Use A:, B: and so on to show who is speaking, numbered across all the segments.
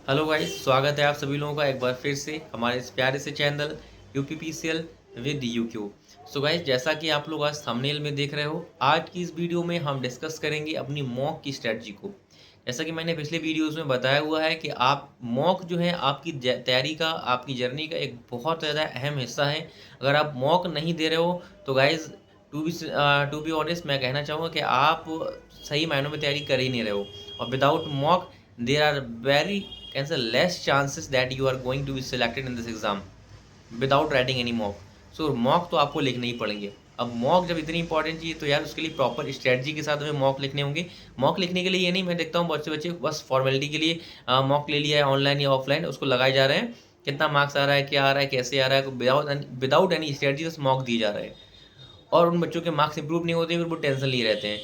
A: Hello guys, स्वागत है आप सभी लोगों का एक बार फिर से हमारे इस प्यारे से channel UPPCL with UQ. So guys, जैसा कि आप लोग आज थंबनेल में देख रहे हो, आज की इस वीडियो में हम डिस्कस करेंगे अपनी मॉक की स्ट्रेटजी को। जैसा कि मैंने पिछले वीडियोस में बताया हुआ है कि आप मॉक जो है आपकी तैयारी का, आपकी जर्नी का एक बहुत ज़्यादा अहम हिस्सा है। अगर आप मॉक नहीं दे रहे हो तो गाइस, टू बी ऑनेस्ट मैं कहना चाहूँगा कि आप सही मायनों में तैयारी कर ही नहीं रहे हो। और without mock there are very can say less chances that you are going to be selected in this exam without writing any mock. So mock तो आपको लिखने ही पड़ेंगे। अब मॉक जब इतनी इंपॉर्टेंट चीज़ तो यार उसके लिए प्रॉपर स्ट्रेटजी के साथ हमें मॉक लिखने होंगे। मॉक लिखने के लिए ये नहीं मैं देखता हूँ बहुत से बच्चे बस फॉर्मेलिटी के लिए मॉक ले लिया है, ऑनलाइन या ऑफलाइन उसको लगाए जा रहे हैं। कितना मार्क्स आ रहा है, क्या आ रहा है, कैसे आ रहा है, विदाउट एनी स्ट्रेटजी बस मॉक दिए जा रहे हैं और उन बच्चों के मार्क्स इंप्रूव नहीं होते, फिर वो टेंशन लिए रहते हैं।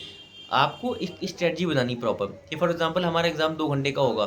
A: आपको एक स्ट्रेटजी बनानी प्रॉपर कि फॉर एग्जांपल हमारा एग्जाम 2 घंटे का होगा।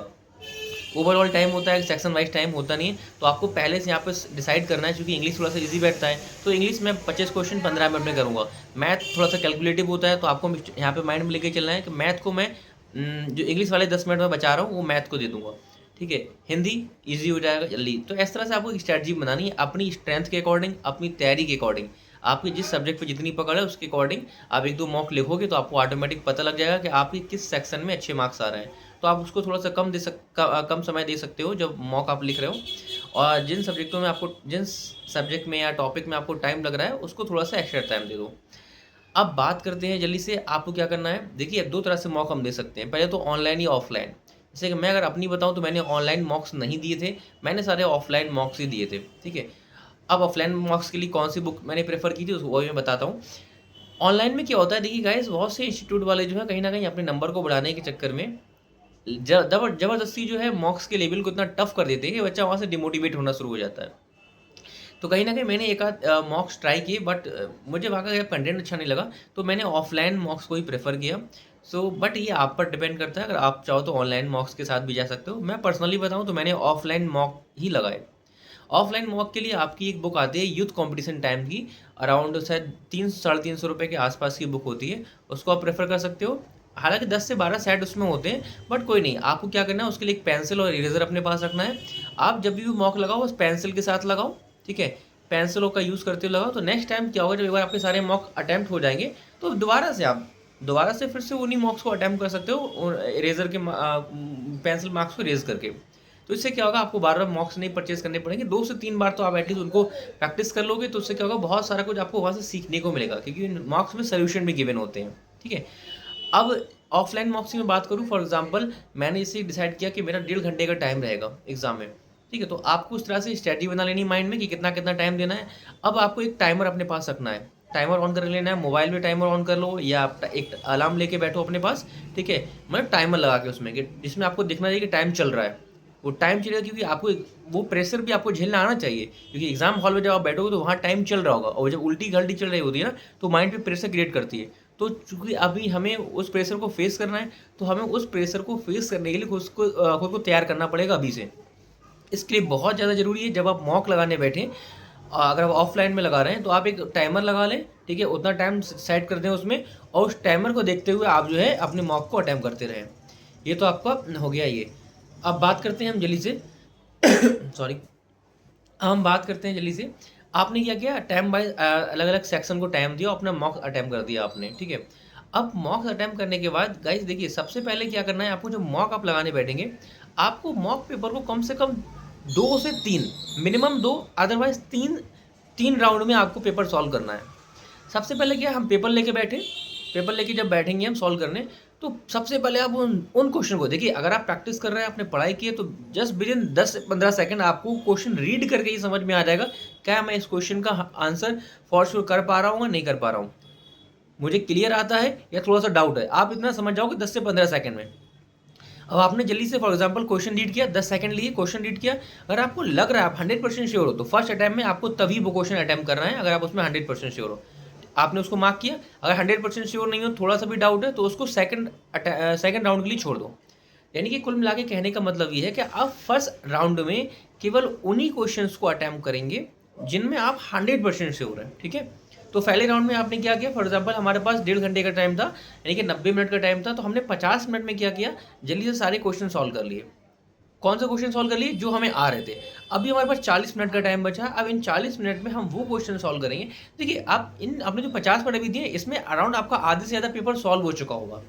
A: ओवरऑल टाइम होता है, सेक्शन वाइज टाइम होता नहीं है। तो आपको पहले से यहाँ पे डिसाइड करना है, क्योंकि इंग्लिश थोड़ा सा इजी बैठता है तो इंग्लिश में 25 क्वेश्चन 15 मिनट में करूँगा। मैथ थोड़ा सा कैलकुलेटिव होता है तो आपको यहाँ पे माइंड में लेके चलना है कि मैथ को मैं जो इंग्लिश वाले 10 मिनट में बचा रहा हूँ वो मैथ को दे दूंगा। ठीक है, हिंदी ईजी हो जाएगा जल्दी। तो इस तरह से आपको एक स्ट्रैटेजी बनानी है अपनी स्ट्रेंथ के अकॉर्डिंग, अपनी तैयारी के अकॉर्डिंग। आपकी जिस सब्जेक्ट पे जितनी पकड़ है उसके अकॉर्डिंग आप 1-2 मॉक लिखोगे तो आपको ऑटोमेटिक पता लग जाएगा कि आपके किस सेक्शन में अच्छे मार्क्स आ रहे हैं। तो आप उसको थोड़ा सा कम समय दे सकते हो जब मॉक आप लिख रहे हो। और जिन सब्जेक्ट में या टॉपिक में आपको टाइम लग रहा है उसको थोड़ा सा एक्स्ट्रा टाइम दे दो। अब बात करते हैं जल्दी से आपको क्या करना है। देखिए, 2 तरह से मॉक हम दे सकते हैं, पहले तो ऑनलाइन या ऑफलाइन। जैसे कि मैं अगर अपनी बताऊं तो मैंने ऑनलाइन मॉक्स नहीं दिए थे, मैंने सारे ऑफलाइन मॉक्स ही दिए थे। ठीक है, अब ऑफलाइन मॉक्स के लिए कौन सी बुक मैंने प्रेफर की थी वो भी मैं बताता हूँ। ऑनलाइन में क्या होता है, देखिए गाइस, बहुत से इंस्टीट्यूट वाले जो है कहीं ना कहीं अपने नंबर को बढ़ाने के चक्कर में जबरदस्ती जो है मॉक्स के लेवल को इतना टफ कर देते हैं कि बच्चा वहाँ से डिमोटिवेट होना शुरू हो जाता है। तो कहीं न कहीं मैंने एक आध मॉक्स ट्राई किए, बट मुझे वहाँ का कंटेंट अच्छा नहीं लगा, तो मैंने ऑफ़लाइन मॉक्स को ही प्रेफ़र किया। सो बट ये आप पर डिपेंड करता है, अगर आप चाहो तो ऑनलाइन मॉक्स के साथ भी जा सकते हो। मैं पर्सनली बताऊँ तो मैंने ऑफ़लाइन मॉक ही लगाए। ऑफ़लाइन मॉक के लिए आपकी एक बुक आती है यूथ कॉम्पिटिशन टाइम की, अराउंड शायद 3 साढ़े 300 रुपए के आसपास की बुक होती है, उसको आप प्रेफ़र कर सकते हो। हालाँकि 10 से 12 सेट उसमें होते हैं, बट कोई नहीं, आपको क्या करना है उसके लिए एक पेंसिल और इरेज़र अपने पास रखना है। आप जब भी मॉक लगाओ बस पेंसिल के साथ लगाओ, ठीक है? पेंसिलों का यूज़ करते हुए लगाओ, तो नेक्स्ट टाइम क्या होगा, जब एक बार आपके सारे मॉक अटेम्प्ट हो जाएँगे, तो दोबारा से फिर से उन्हीं मॉक्स को अटेम्प्ट कर सकते हो इरेज़र के पेंसिल मार्क्स को इरेज़ करके। तो इससे क्या होगा, आपको बार-बार मॉक्स नहीं परचेज़ करने पड़ेंगे, 2 से 3 बार तो आप एटलीस्ट उनको प्रैक्टिस कर लोगे, तो उससे क्या होगा, बहुत सारा कुछ आपको वहाँ से सीखने को मिलेगा, क्योंकि मॉक्स में सॉल्यूशन भी गिवन होते हैं, ठीक है? अब ऑफलाइन मॉक्स की मैं बात करूँ, फॉर एग्जांपल मैंने इसे डिसाइड किया कि मेरा 1.5 घंटे का टाइम रहेगा एग्ज़ाम में, ठीक है? तो आपको उस तरह से स्ट्रैटेजी बना लेनी माइंड में कि कितना-कितना टाइम देना है। अब आपको एक टाइमर अपने पास रखना है, टाइमर ऑन कर लेना है, मोबाइल में टाइमर ऑन कर लो या आप एक अलार्म लेके बैठो अपने पास, ठीक है? मतलब टाइमर लगा के उसमें कि जिसमें आपको दिखना चाहिए कि टाइम चल रहा है। वो टाइम चलेगा क्योंकि आपको वो प्रेशर भी आपको झेलना आना चाहिए, क्योंकि एग्ज़ाम हॉल में जब आप बैठोगे तो वहाँ टाइम चल रहा होगा और जब उल्टी-गल्टी चल रही होती है ना, तो माइंड पे प्रेशर क्रिएट करती है। तो चूँकि अभी हमें उस प्रेशर को फेस करना है, तो हमें उस प्रेशर को फेस करने के लिए खुद को तैयार करना पड़ेगा अभी से। इसके लिए बहुत ज़्यादा ज़रूरी है, जब आप मॉक लगाने बैठें, अगर आप ऑफलाइन में लगा रहे हैं तो आप एक टाइमर लगा लें, ठीक है? उतना टाइम सेट कर दें उसमें और उस टाइमर को देखते हुए आप जो है अपने मॉक को अटेम्प्ट करते रहें। ये तो आपका हो गया ये। अब बात करते हैं हम जल्दी से सॉरी, हम बात करते हैं जल्दी से। आपने क्या किया, टाइम वाइज़ अलग-अलग सेक्शन को टाइम दिया, अपना मॉक अटेम्प्ट कर दिया आपने, ठीक है? अब मॉक अटेम्प्ट करने के बाद गाइस देखिए, सबसे पहले क्या करना है आपको, जब मॉक आप लगाने बैठेंगे, आपको मॉक पेपर को कम से कम 2 से 3 मिनिमम 2, अदरवाइज़ 3 राउंड में आपको पेपर सॉल्व करना है। सबसे पहले क्या, हम पेपर लेके जब बैठेंगे हम सॉल्व करने, तो सबसे पहले आप उन क्वेश्चन को देखिए। अगर आप प्रैक्टिस कर रहे हैं, आपने पढ़ाई की है, तो जस्ट विदिन 10 से 15 सेकंड आपको क्वेश्चन रीड करके ही समझ में आ जाएगा, क्या मैं इस क्वेश्चन का आंसर फॉर श्योर कर पा रहा हूँ या नहीं कर पा रहा हूँ, मुझे क्लियर आता है या थोड़ा सा डाउट है। आप इतना समझ जाओगे 10 से 15 सेकंड में। अब आपने जल्दी से फॉर एग्जांपल क्वेश्चन रीड किया, 10 सेकंड लिए क्वेश्चन रीड किया। अगर आपको लग रहा है, आप 100% श्योर हो, तो फर्स्ट अटेम्प्ट में आपको तभी वो क्वेश्चन अटेम्प्ट करना है, अगर आप उसमें 100% श्योर हो। आपने उसको मार्क किया। अगर 100% श्योर नहीं हो, थोड़ा सा भी डाउट है, तो उसको सेकंड राउंड के लिए छोड़ दो। यानी कि कुल मिला के कहने का मतलब ये है कि आप फर्स्ट राउंड में केवल उन्हीं क्वेश्चंस को अटेम्प्ट करेंगे जिनमें आप 100% श्योर हैं, ठीक है? तो पहले राउंड में आपने क्या किया, फॉर एग्जांपल हमारे पास 1.5 घंटे का टाइम था, यानी कि 90 मिनट का टाइम था, तो हमने 50 मिनट में क्या किया, जल्दी से सारे क्वेश्चन सॉल्व कर लिए। कौन सा क्वेश्चन सॉल्व कर लिए जो हमें आ रहे थे। अभी हमारे पास 40 मिनट का टाइम बचा है। अब इन 40 मिनट में हम वो क्वेश्चन सॉल्व करेंगे। देखिए आप इन आपने जो 50 मिनट अभी दिए इसमें अराउंड आपका आधे से ज़्यादा पेपर सॉल्व हो चुका होगा,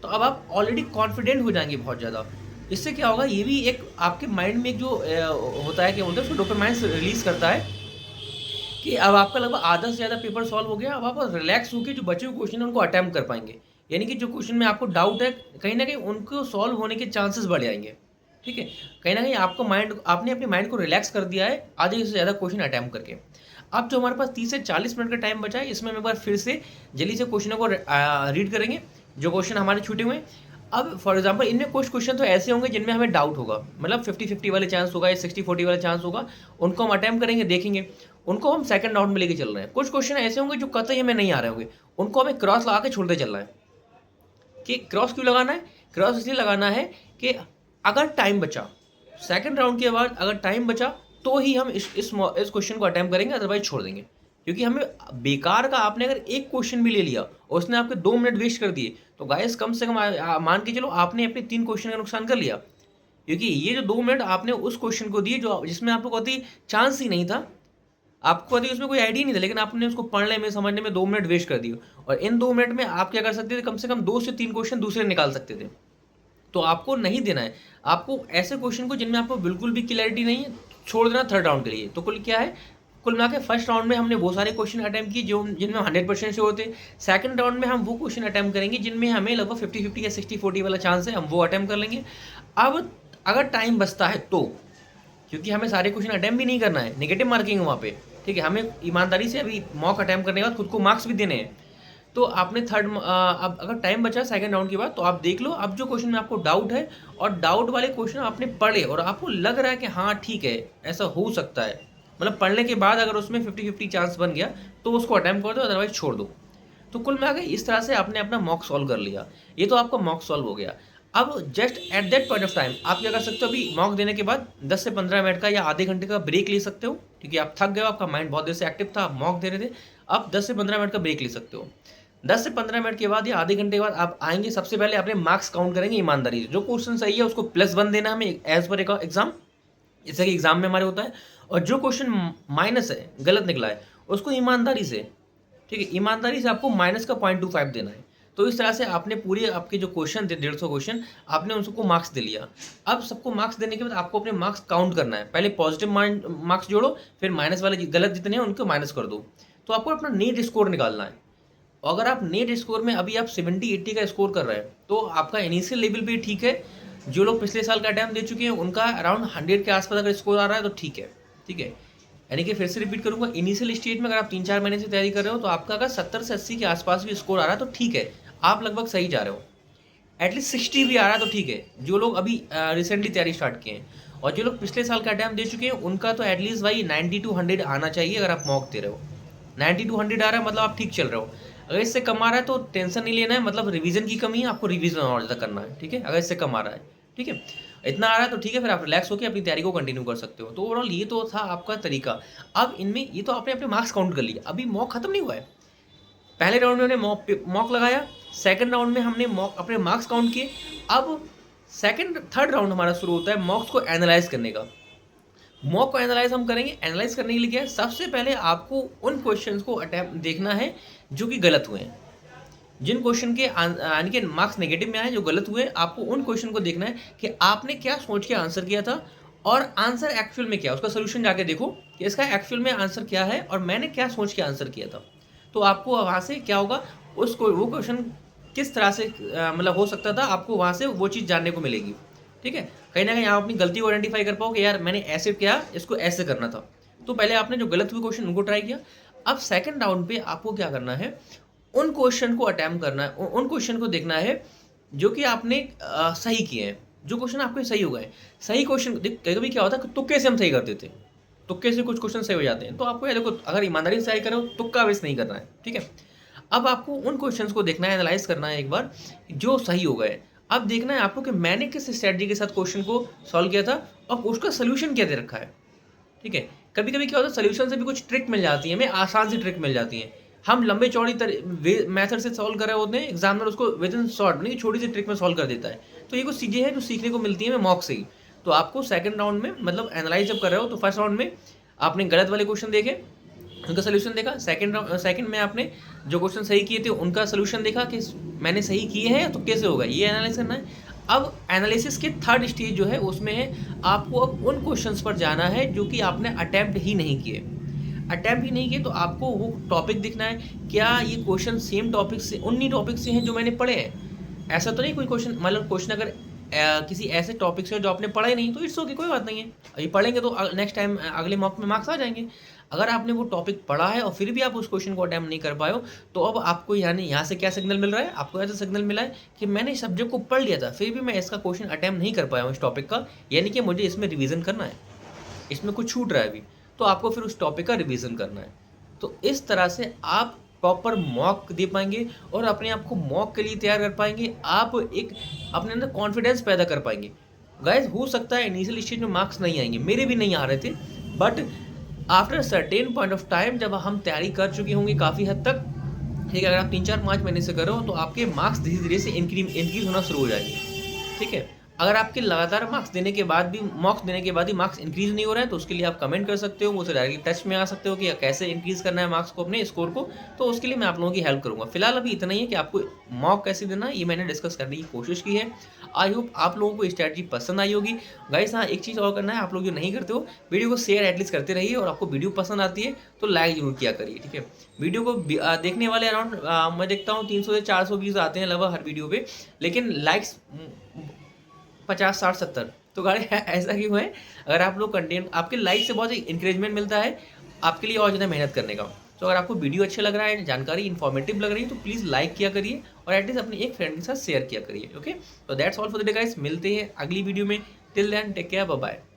A: तो अब आप ऑलरेडी कॉन्फिडेंट हो जाएंगे बहुत ज़्यादा। इससे क्या होगा, ये भी एक आपके माइंड में एक जो होता है, क्या बोलते हैं उसको, डोपामाइन रिलीज करता है कि अब आपका लगभग आधा से ज़्यादा पेपर सॉल्व हो गया। अब आप रिलैक्स होकर जो बचे हुए क्वेश्चन है उनको अटैम्प्ट कर पाएंगे। यानी कि जो क्वेश्चन में आपको डाउट है, कहीं ना कहीं उनको सॉल्व होने के चांसेस बढ़ जाएंगे। ठीक है, कहीं ना कहीं आपने अपने माइंड को रिलैक्स कर दिया है आधे से ज़्यादा क्वेश्चन अटैम्प्ट करके। अब जो हमारे पास 30 से 40 मिनट का टाइम बचा है, इसमें हम एक बार फिर से जल्दी से क्वेश्चनों को रीड करेंगे जो क्वेश्चन हमारे छूटे हुए हैं। अब फॉर एग्जांपल इनमें कुछ क्वेश्चन तो ऐसे होंगे जिनमें हमें डाउट होगा, मतलब 50-50 वाले चांस होगा या 60-40 वाला चांस होगा। उनको हम अटैम्प्ट करेंगे, देखेंगे, उनको हम सेकंड राउंड में लेके चल रहे हैं। कुछ क्वेश्चन ऐसे होंगे जो कतई हमें नहीं आ रहे होंगे, उनको हमें क्रॉस लगा के छोड़ते चलना है। कि क्रॉस क्यों लगाना है? क्रॉस इसलिए लगाना है कि अगर टाइम बचा, सेकंड राउंड के बाद अगर टाइम बचा तो ही हम इस क्वेश्चन को अटैम्प्ट करेंगे, अदरवाइज छोड़ देंगे। क्योंकि हमें बेकार का, आपने अगर एक क्वेश्चन भी ले लिया और उसने आपके 2 मिनट वेस्ट कर दिए, तो गाइस कम से कम मान के चलो आपने अपने 3 क्वेश्चन का नुकसान कर लिया। क्योंकि ये जो 2 मिनट आपने उस क्वेश्चन को दिए जो जिसमें आपको कोई चांस ही नहीं था, आपको कभी उसमें कोई आइडिया नहीं था, लेकिन आपने उसको पढ़ने में, समझने में 2 मिनट वेस्ट कर दिए। और इन 2 मिनट में आप क्या कर सकते थे, कम से कम 2 से 3 क्वेश्चन दूसरे निकाल सकते थे। तो आपको नहीं देना है। आपको ऐसे क्वेश्चन को जिनमें आपको बिल्कुल भी क्लैरिटी नहीं है, छोड़ देना थर्ड राउंड के लिए। तो कुल क्या है, कुल मिला के फर्स्ट राउंड में हमने वो सारे क्वेश्चन अटैम्प्ट किए जो जिनमें 100% से होते। सेकंड राउंड में हम वो क्वेश्चन अटैम्प्ट करेंगे जिनमें हमें लगभग 50-50 या 60-40 वाला चांस है, हम वो अटैम्प्ट कर लेंगे। अब अगर टाइम बचता है तो, क्योंकि हमें सारे क्वेश्चन अटैम्प्ट भी नहीं करना है, नेगेटिव मार्किंग है वहाँ पे, ठीक है, हमें ईमानदारी से अभी मॉक अटैम्प्ट करने के बाद खुद को मार्क्स भी देने हैं। तो आपने अब अगर टाइम बचा सेकंड राउंड के बाद, तो आप देख लो अब जो क्वेश्चन में आपको डाउट है और डाउट वाले क्वेश्चन आपने पढ़े और आपको लग रहा है कि हाँ ठीक है ऐसा हो सकता है, मतलब पढ़ने के बाद अगर उसमें 50-50 चांस बन गया तो उसको अटैम्प्ट कर दो, अदरवाइज छोड़ दो। तो कुल मिला के इस तरह से आपने अपना मॉक सॉल्व कर लिया। ये तो आपका मॉक सॉल्व हो गया। अब just at that point of time आप क्या कर सकते हो, अभी मॉक देने के बाद 10 से 15 मिनट का या आधे घंटे का ब्रेक ले सकते हो, क्योंकि आप थक गए हो, आपका माइंड बहुत देर से एक्टिव था, आप मॉक दे रहे थे। आप 10 से 15 मिनट का ब्रेक ले सकते हो। 10 से 15 मिनट के बाद या आधे घंटे के बाद आप आएंगे, सबसे पहले अपने मार्क्स काउंट करेंगे ईमानदारी से। जो क्वेश्चन सही है उसको +1 देना हमें एज पर एग्जाम, जैसे कि एग्जाम में हमारे होता है। और जो क्वेश्चन माइनस है, गलत निकला है, उसको ईमानदारी से, ठीक है, ईमानदारी से आपको माइनस का 0.25 देना है। तो इस तरह से आपने पूरे आपके जो क्वेश्चन थे 150 क्वेश्चन, आपने उनको मार्क्स दे लिया। अब सबको मार्क्स देने के बाद आपको अपने मार्क्स काउंट करना है। पहले पॉजिटिव मार्क्स जोड़ो, फिर माइनस वाले गलत जितने हैं उनको माइनस कर दो। तो आपको अपना नेट स्कोर निकालना है। और अगर आप नेट स्कोर में अभी आप 70-80 का स्कोर कर रहे हैं तो आपका इनिशियल लेवल भी ठीक है। जो लोग पिछले साल का एग्जाम दे चुके हैं उनका अराउंड 100 के आसपास अगर स्कोर आ रहा है तो ठीक है, ठीक है। यानी कि फिर से रिपीट करूंगा, इनिशियल स्टेज में अगर आप 3-4 महीने से तैयारी कर रहे हो तो आपका अगर 70 से 80 के आसपास भी स्कोर आ रहा है तो ठीक है, आप लगभग सही जा रहे हो। एटलीस्ट 60 भी आ रहा है तो ठीक है, जो लोग अभी रिसेंटली तैयारी स्टार्ट किए हैं। और जो लोग पिछले साल का एग्जाम दे चुके हैं उनका तो एटलीस्ट भाई 90 to 100 आना चाहिए। अगर आप मॉक दे रहे हो 90 to 100 आ रहा है मतलब आप ठीक चल रहे हो। अगर इससे कम आ रहा है तो टेंशन नहीं लेना है, मतलब रिवीजन की कमी है, आपको रिवीजन और ज़्यादा करना है, ठीक है। अगर इससे कम आ रहा है, ठीक है, इतना आ रहा है तो ठीक है, फिर आप रिलैक्स होकर अपनी तैयारी को कंटिन्यू कर सकते हो। तो ओवरऑल ये तो था आपका तरीका। अब इनमें ये तो आपने अपने मार्क्स काउंट कर लिए, अभी मॉक खत्म नहीं हुआ है। पहले राउंड में हमने मॉक लगाया, सेकंड राउंड में हमने मॉक अपने मार्क्स काउंट किए। अब थर्ड राउंड हमारा शुरू होता है मॉक्स को एनालाइज करने का। मॉक को एनालाइज हम करेंगे। एनालाइज करने के लिए क्या है, सबसे पहले आपको उन क्वेश्चंस को अटैम्प्ट देखना है जो कि गलत हुए हैं। जिन क्वेश्चन के यानी कि मार्क्स नेगेटिव में आए, जो गलत हुए, आपको उन क्वेश्चन को देखना है कि आपने क्या सोच के आंसर किया था और आंसर एक्चुअल में क्या, उसका सोल्यूशन जाके देखो कि इसका एक्चुअल में आंसर क्या है और मैंने क्या सोच के आंसर किया था। तो आपको वहाँ से क्या होगा, उसको वो क्वेश्चन किस तरह से मतलब हो सकता था, आपको वहाँ से वो चीज़ जानने को मिलेगी, ठीक है। कहीं ना कहीं आप अपनी गलती को आइडेंटिफाई कर पाओ कि यार मैंने ऐसे किया, इसको ऐसे करना था। तो पहले आपने जो गलत हुए क्वेश्चन उनको ट्राई किया। अब सेकंड राउंड पे आपको क्या करना है, उन क्वेश्चन को अटैम्प्ट करना है, उन क्वेश्चन को देखना है जो कि आपने सही किए हैं, जो क्वेश्चन आपके सही हो गए। सही क्वेश्चन कभी कभी क्या होता है कि तुक्के से हम सही कर देते हैं, तुक्के से कुछ क्वेश्चन सही हो जाते हैं। तो आपको देखो, अगर ईमानदारी से सही करो, तुक्का वेस्ट नहीं करना है, ठीक है। अब आपको उन क्वेश्चंस को देखना है, एनालाइज करना है एक बार जो सही हो गए। अब देखना है आपको कि मैंने किस स्ट्रेटजी के साथ क्वेश्चन को सॉल्व किया था और उसका सोल्यूशन क्या दे रखा है, ठीक है। कभी कभी क्या होता है, सोल्यूशन से भी कुछ ट्रिक मिल जाती है, हमें आसान सी ट्रिक मिल जाती है। हम लंबे चौड़ी मेथड से सॉल्व कर रहे होते हैं, एग्जामिनर उसको विद इन शॉर्ट नहीं छोटी सी ट्रिक में सॉल्व कर देता है। तो ये कुछ चीज़ें हैं जो सीखने को मिलती है हमें मॉक से ही। तो आपको सेकंड राउंड में मतलब एनालाइज जब कर रहे हो तो फर्स्ट राउंड में आपने गलत वाले क्वेश्चन देखे, उनका सोल्यूशन देखा, सेकंड में आपने जो क्वेश्चन सही किए थे उनका सोल्यूशन देखा कि मैंने सही किए हैं तो कैसे होगा, ये एनालाइज करना है। अब एनालिसिस के थर्ड स्टेज जो है उसमें है आपको अब उन क्वेश्चंस पर जाना है जो कि आपने अटैम्प्ट ही नहीं किए, तो आपको वो टॉपिक दिखना है, क्या ये क्वेश्चन सेम टॉपिक से, उन्हीं टॉपिक से हैं जो मैंने पढ़े हैं। ऐसा तो नहीं कोई क्वेश्चन, मतलब क्वेश्चन अगर किसी ऐसे टॉपिक से जो आपने पढ़ा ही नहीं तो इट्स ओके, कोई बात नहीं है, अभी पढ़ेंगे तो नेक्स्ट टाइम अगले मॉक में मार्क्स आ जाएंगे। अगर आपने वो टॉपिक पढ़ा है और फिर भी आप उस क्वेश्चन को अटैम्प्ट नहीं कर पाए हो, तो अब आपको यानी यहाँ से क्या सिग्नल मिल रहा है, आपको ऐसा सिग्नल मिला है कि मैंने इस सब्जेक्ट को पढ़ लिया था फिर भी मैं इसका क्वेश्चन अटैम्प्ट नहीं कर पाया हूँ इस टॉपिक का, यानी कि मुझे इसमें रिवीजन करना है, इसमें कुछ छूट रहा है अभी, तो आपको फिर उस टॉपिक का रिवीजन करना है। तो इस तरह से आप प्रॉपर मॉक दे पाएंगे और अपने आप को मॉक के लिए तैयार कर पाएंगे, आप एक अपने अंदर कॉन्फिडेंस पैदा कर पाएंगे। गाइज हो सकता है इनिशियल स्टेज में मार्क्स नहीं आएंगे, मेरे भी नहीं आ रहे थे, but after certain point of time जब हम तैयारी कर चुके होंगे काफ़ी हद तक, ठीक है, अगर आप 3-4-5 महीने से करो तो आपके मार्क्स धीरे धीरे से इंक्रीज होना शुरू हो जाएंगे। ठीक है, अगर आपके लगातार मार्क्स देने के बाद भी मार्क्स इंक्रीज नहीं हो रहा है तो उसके लिए आप कमेंट कर सकते हो, मुझसे डायरेक्टली टच में आ सकते हो कि कैसे इंक्रीज करना है मार्क्स को, अपने स्कोर को, तो उसके लिए मैं आप लोगों की हेल्प करूंगा। फिलहाल अभी इतना ही है कि आपको मॉक कैसे देना है ये मैंने डिस्कस करने की कोशिश की है। आई होप आप लोगों को स्ट्रैटेजी पसंद आई होगी। गाइस हाँ, एक चीज़ और करना है, आप लोग जो नहीं करते हो वीडियो को शेयर एटलीस्ट करते रहिए, और आपको वीडियो पसंद आती है तो लाइक जरूर किया करिए। ठीक है, वीडियो को देखने वाले अराउंड मैं देखता हूँ 300 से 400 व्यूज आते हैं लगभग हर वीडियो पे, लेकिन लाइक्स 50-60-70, तो गाड़ी ऐसा क्यों है? अगर आप लोग कंटेंट, आपके लाइक से बहुत इंकरेजमेंट मिलता है आपके लिए और ज़्यादा मेहनत करने का। तो अगर आपको वीडियो अच्छा लग रहा है, जानकारी इन्फॉर्मेटिव लग रही है, तो प्लीज़ लाइक किया करिए और एटलीस्ट अपने एक फ्रेंड के साथ शेयर किया करिए। ओके, तो that's all for the day guys, मिलते हैं अगली वीडियो में। Till then take care, bye bye.